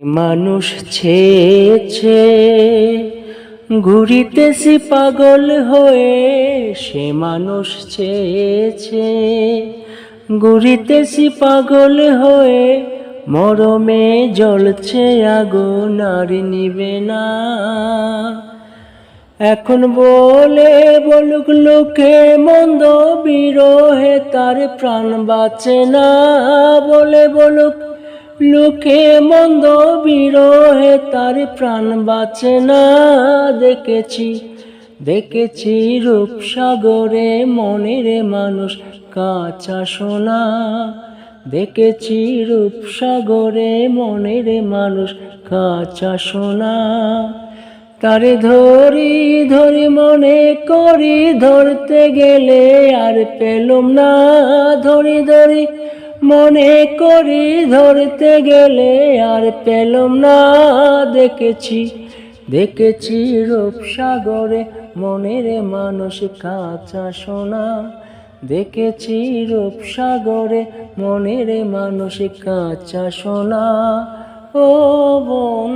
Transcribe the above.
মানুষ ছেয়েছে ঘুরিতেছি পাগল হয়ে, সে মানুষ ছেয়েছে ঘুরিতেছি পাগল হয়ে, মরমে জ্বলছে আগুন আর নিবে না। এখন বলে বলুক লোকে মন্দ, বিরহে তার প্রাণ বাঁচে না। বলে বলুক লোকে মন্দ, বিরহে তার প্রাণ বাঁচে না। দেখেছি রূপসাগরে মনের মানুষ কাঁচা সোনা। দেখেছি রূপসাগরে মনের মানুষ কাঁচা সোনা। তারে ধরি ধরি মনে করি, ধরতে গেলে আর পেলুম না। ধরি ধরি মনে করি, ধরতে গেলে আর পেলুম না। দেখেছি রূপসাগরে মনের মানুষ কাঁচা সোনা। দেখেছি রূপসাগরে মনের মানুষ কাঁচা সোনা। ও বোন